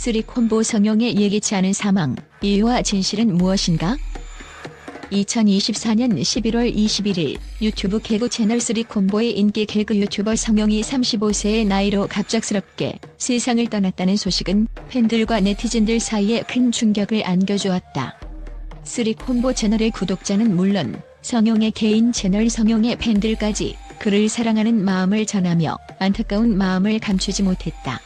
쓰리콤보 성형의 예기치 않은 사망, 이유와 진실은 무엇인가? 2024년 11월 21일 유튜브 개그 채널 쓰리콤보의 인기 개그 유튜버 성형이 35세의 나이로 갑작스럽게 세상을 떠났다는 소식은 팬들과 네티즌들 사이에 큰 충격을 안겨주었다. 쓰리콤보 채널의 구독자는 물론 성형의 개인 채널 성형의 팬들까지 그를 사랑하는 마음을 전하며 안타까운 마음을 감추지 못했다.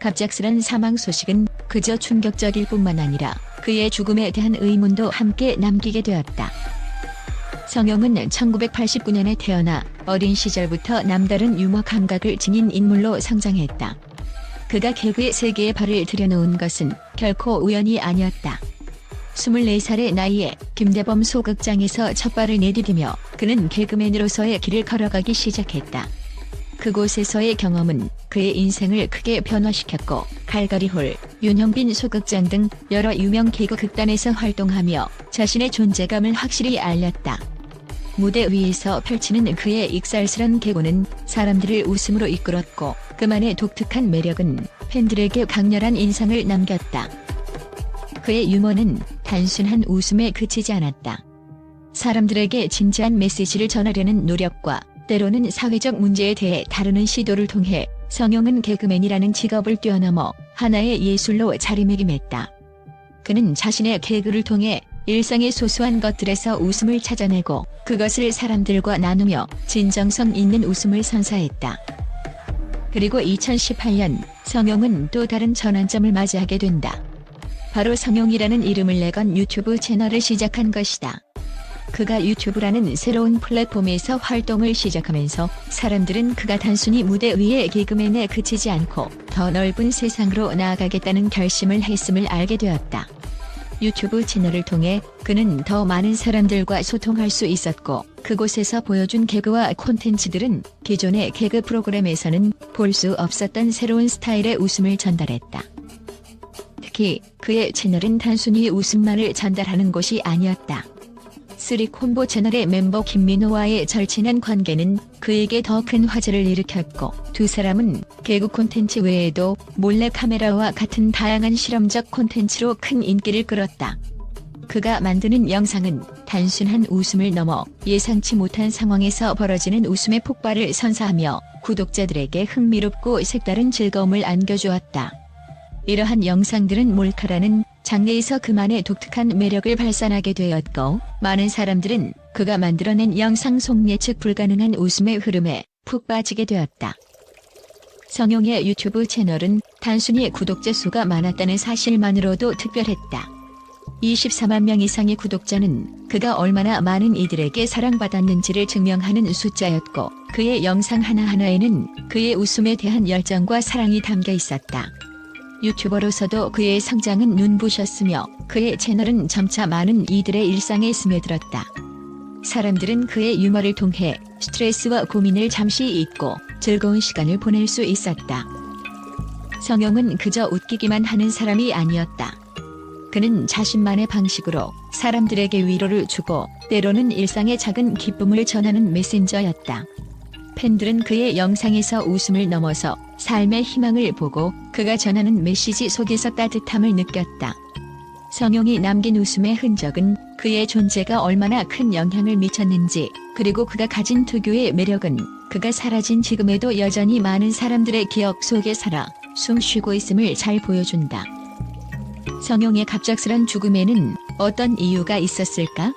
갑작스런 사망 소식은 그저 충격적일 뿐만 아니라 그의 죽음에 대한 의문도 함께 남기게 되었다. 성형은 1989년에 태어나 어린 시절부터 남다른 유머 감각을 지닌 인물로 성장했다. 그가 개그의 세계에 발을 들여놓은 것은 결코 우연이 아니었다. 24살의 나이에 김대범 소극장에서 첫 발을 내디디며 그는 개그맨으로서의 길을 걸어가기 시작했다. 그곳에서의 경험은 그의 인생을 크게 변화시켰고 갈거리홀, 윤형빈 소극장 등 여러 유명 개그 극단에서 활동하며 자신의 존재감을 확실히 알렸다. 무대 위에서 펼치는 그의 익살스런 개그는 사람들을 웃음으로 이끌었고 그만의 독특한 매력은 팬들에게 강렬한 인상을 남겼다. 그의 유머는 단순한 웃음에 그치지 않았다. 사람들에게 진지한 메시지를 전하려는 노력과 때로는 사회적 문제에 대해 다루는 시도를 통해 성형은 개그맨이라는 직업을 뛰어넘어 하나의 예술로 자리매김했다. 그는 자신의 개그를 통해 일상의 소소한 것들에서 웃음을 찾아내고 그것을 사람들과 나누며 진정성 있는 웃음을 선사했다. 그리고 2018년 성형은 또 다른 전환점을 맞이하게 된다. 바로 성형이라는 이름을 내건 유튜브 채널을 시작한 것이다. 그가 유튜브라는 새로운 플랫폼에서 활동을 시작하면서 사람들은 그가 단순히 무대 위의 개그맨에 그치지 않고 더 넓은 세상으로 나아가겠다는 결심을 했음을 알게 되었다. 유튜브 채널을 통해 그는 더 많은 사람들과 소통할 수 있었고 그곳에서 보여준 개그와 콘텐츠들은 기존의 개그 프로그램에서는 볼 수 없었던 새로운 스타일의 웃음을 전달했다. 특히 그의 채널은 단순히 웃음만을 전달하는 곳이 아니었다. 쓰리콤보 채널의 멤버 김민호와의 절친한 관계는 그에게 더 큰 화제를 일으켰고 두 사람은 개그 콘텐츠 외에도 몰래카메라와 같은 다양한 실험적 콘텐츠로 큰 인기를 끌었다. 그가 만드는 영상은 단순한 웃음을 넘어 예상치 못한 상황에서 벌어지는 웃음의 폭발을 선사하며 구독자들에게 흥미롭고 색다른 즐거움을 안겨주었다. 이러한 영상들은 몰카라는 장르에서 그만의 독특한 매력을 발산하게 되었고 많은 사람들은 그가 만들어낸 영상 속 예측 불가능한 웃음의 흐름에 푹 빠지게 되었다. 성형의 유튜브 채널은 단순히 구독자 수가 많았다는 사실만으로도 특별했다. 24만 명 이상의 구독자는 그가 얼마나 많은 이들에게 사랑받았는지를 증명하는 숫자였고 그의 영상 하나하나에는 그의 웃음에 대한 열정과 사랑이 담겨 있었다. 유튜버로서도 그의 성장은 눈부셨으며 그의 채널은 점차 많은 이들의 일상에 스며들었다. 사람들은 그의 유머를 통해 스트레스와 고민을 잠시 잊고 즐거운 시간을 보낼 수 있었다. 성형은 그저 웃기기만 하는 사람이 아니었다. 그는 자신만의 방식으로 사람들에게 위로를 주고 때로는 일상의 작은 기쁨을 전하는 메신저였다. 팬들은 그의 영상에서 웃음을 넘어서 삶의 희망을 보고 그가 전하는 메시지 속에서 따뜻함을 느꼈다. 성형이 남긴 웃음의 흔적은 그의 존재가 얼마나 큰 영향을 미쳤는지 그리고 그가 가진 특유의 매력은 그가 사라진 지금에도 여전히 많은 사람들의 기억 속에 살아 숨쉬고 있음을 잘 보여준다. 성형의 갑작스런 죽음에는 어떤 이유가 있었을까?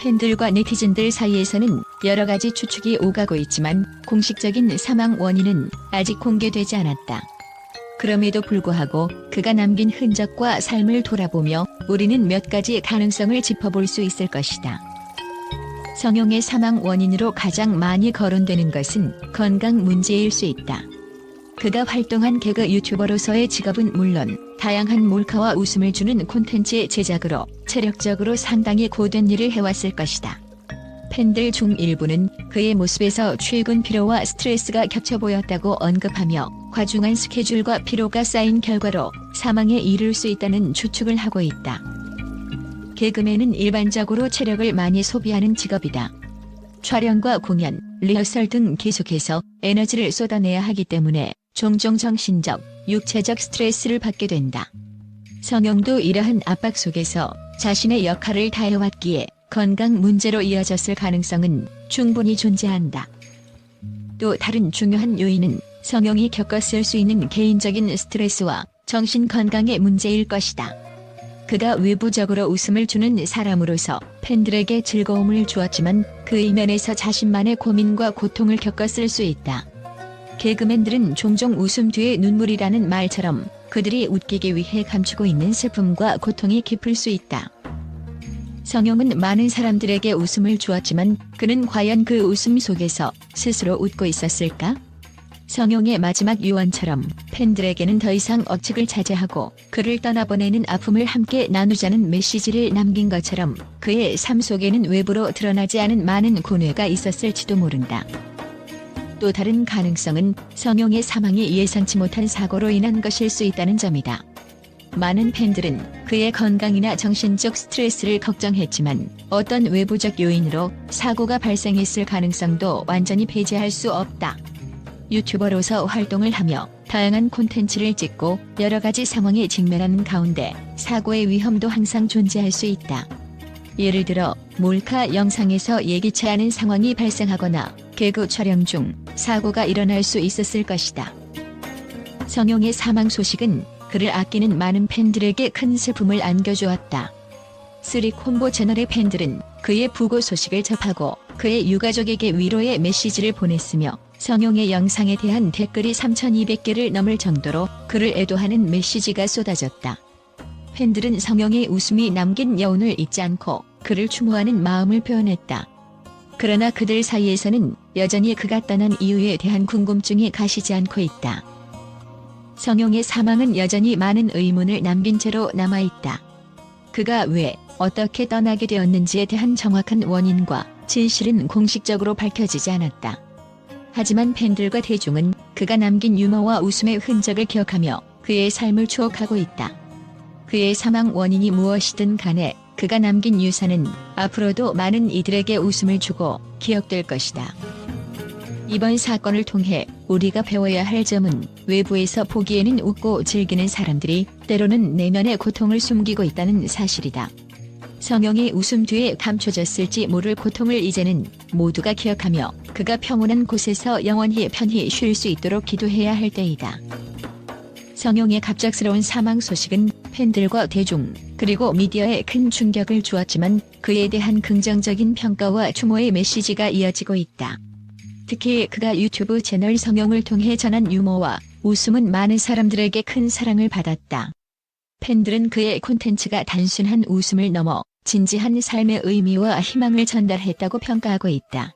팬들과 네티즌들 사이에서는 여러 가지 추측이 오가고 있지만 공식적인 사망 원인은 아직 공개되지 않았다. 그럼에도 불구하고 그가 남긴 흔적과 삶을 돌아보며 우리는 몇 가지 가능성을 짚어볼 수 있을 것이다. 성형의 사망 원인으로 가장 많이 거론되는 것은 건강 문제일 수 있다. 그가 활동한 개그 유튜버로서의 직업은 물론 다양한 몰카와 웃음을 주는 콘텐츠의 제작으로 체력적으로 상당히 고된 일을 해왔을 것이다. 팬들 중 일부는 그의 모습에서 최근 피로와 스트레스가 겹쳐 보였다고 언급하며 과중한 스케줄과 피로가 쌓인 결과로 사망에 이를 수 있다는 추측을 하고 있다. 개그맨은 일반적으로 체력을 많이 소비하는 직업이다. 촬영과 공연, 리허설 등 계속해서 에너지를 쏟아내야 하기 때문에 종종 정신적, 육체적 스트레스를 받게 된다. 성형도 이러한 압박 속에서 자신의 역할을 다해왔기에 건강 문제로 이어졌을 가능성은 충분히 존재한다. 또 다른 중요한 요인은 성형이 겪었을 수 있는 개인적인 스트레스와 정신 건강의 문제일 것이다. 그가 외부적으로 웃음을 주는 사람으로서 팬들에게 즐거움을 주었지만 그 이면에서 자신만의 고민과 고통을 겪었을 수 있다. 개그맨들은 종종 웃음 뒤에 눈물이라는 말처럼 그들이 웃기기 위해 감추고 있는 슬픔과 고통이 깊을 수 있다. 성형은 많은 사람들에게 웃음을 주었지만 그는 과연 그 웃음 속에서 스스로 웃고 있었을까? 성형의 마지막 유언처럼 팬들에게는 더 이상 억측을 자제하고 그를 떠나보내는 아픔을 함께 나누자는 메시지를 남긴 것처럼 그의 삶 속에는 외부로 드러나지 않은 많은 고뇌가 있었을지도 모른다. 또 다른 가능성은 성형의 사망이 예상치 못한 사고로 인한 것일 수 있다는 점이다. 많은 팬들은 그의 건강이나 정신적 스트레스를 걱정했지만 어떤 외부적 요인으로 사고가 발생했을 가능성도 완전히 배제할 수 없다. 유튜버로서 활동을 하며 다양한 콘텐츠를 찍고 여러 가지 상황에 직면하는 가운데 사고의 위험도 항상 존재할 수 있다. 예를 들어 몰카 영상에서 예기치 않은 상황이 발생하거나 개그 촬영 중 사고가 일어날 수 있었을 것이다. 성형의 사망 소식은 그를 아끼는 많은 팬들에게 큰 슬픔을 안겨주었다. 쓰리콤보 채널의 팬들은 그의 부고 소식을 접하고 그의 유가족에게 위로의 메시지를 보냈으며 성형의 영상에 대한 댓글이 3,200개를 넘을 정도로 그를 애도하는 메시지가 쏟아졌다. 팬들은 성형의 웃음이 남긴 여운을 잊지 않고 그를 추모하는 마음을 표현했다. 그러나 그들 사이에서는 여전히 그가 떠난 이유에 대한 궁금증이 가시지 않고 있다. 성형의 사망은 여전히 많은 의문을 남긴 채로 남아있다. 그가 왜, 어떻게 떠나게 되었는지에 대한 정확한 원인과 진실은 공식적으로 밝혀지지 않았다. 하지만 팬들과 대중은 그가 남긴 유머와 웃음의 흔적을 기억하며 그의 삶을 추억하고 있다. 그의 사망 원인이 무엇이든 간에 그가 남긴 유산은 앞으로도 많은 이들에게 웃음을 주고 기억될 것이다. 이번 사건을 통해 우리가 배워야 할 점은 외부에서 보기에는 웃고 즐기는 사람들이 때로는 내면의 고통을 숨기고 있다는 사실이다. 성형의 웃음 뒤에 감춰졌을지 모를 고통을 이제는 모두가 기억하며 그가 평온한 곳에서 영원히 편히 쉴 수 있도록 기도해야 할 때이다. 성형의 갑작스러운 사망 소식은 팬들과 대중, 그리고 미디어에 큰 충격을 주었지만 그에 대한 긍정적인 평가와 추모의 메시지가 이어지고 있다. 특히 그가 유튜브 채널 성형을 통해 전한 유머와 웃음은 많은 사람들에게 큰 사랑을 받았다. 팬들은 그의 콘텐츠가 단순한 웃음을 넘어 진지한 삶의 의미와 희망을 전달했다고 평가하고 있다.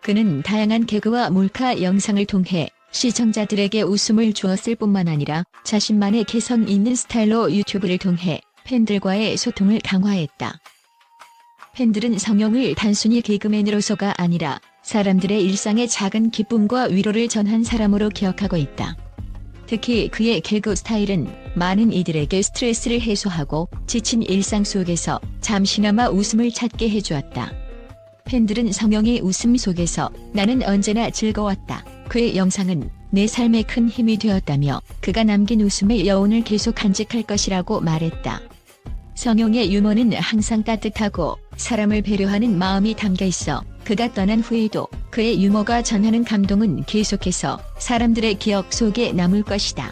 그는 다양한 개그와 몰카 영상을 통해 시청자들에게 웃음을 주었을 뿐만 아니라 자신만의 개성 있는 스타일로 유튜브를 통해 팬들과의 소통을 강화했다. 팬들은 성형을 단순히 개그맨으로서가 아니라 사람들의 일상의 작은 기쁨과 위로를 전한 사람으로 기억하고 있다. 특히 그의 개그 스타일은 많은 이들에게 스트레스를 해소하고 지친 일상 속에서 잠시나마 웃음을 찾게 해주었다. 팬들은 성형의 웃음 속에서 나는 언제나 즐거웠다. 그의 영상은 내 삶에 큰 힘이 되었다며 그가 남긴 웃음의 여운을 계속 간직할 것이라고 말했다. 성형의 유머는 항상 따뜻하고 사람을 배려하는 마음이 담겨 있어 그가 떠난 후에도 그의 유머가 전하는 감동은 계속해서 사람들의 기억 속에 남을 것이다.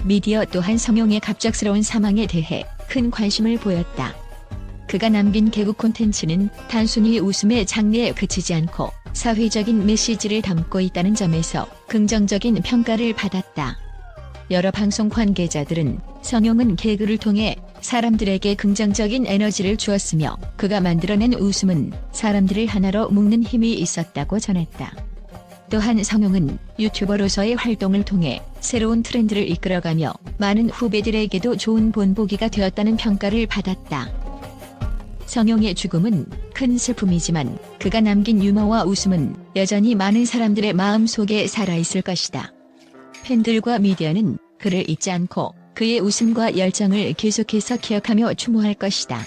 미디어 또한 성형의 갑작스러운 사망에 대해 큰 관심을 보였다. 그가 남긴 개그 콘텐츠는 단순히 웃음의 장르에 그치지 않고 사회적인 메시지를 담고 있다는 점에서 긍정적인 평가를 받았다. 여러 방송 관계자들은 성형은 개그를 통해 사람들에게 긍정적인 에너지를 주었으며 그가 만들어낸 웃음은 사람들을 하나로 묶는 힘이 있었다고 전했다. 또한 성형은 유튜버로서의 활동을 통해 새로운 트렌드를 이끌어가며 많은 후배들에게도 좋은 본보기가 되었다는 평가를 받았다. 성형의 죽음은 큰 슬픔이지만 그가 남긴 유머와 웃음은 여전히 많은 사람들의 마음 속에 살아있을 것이다. 팬들과 미디어는 그를 잊지 않고 그의 웃음과 열정을 계속해서 기억하며 추모할 것이다.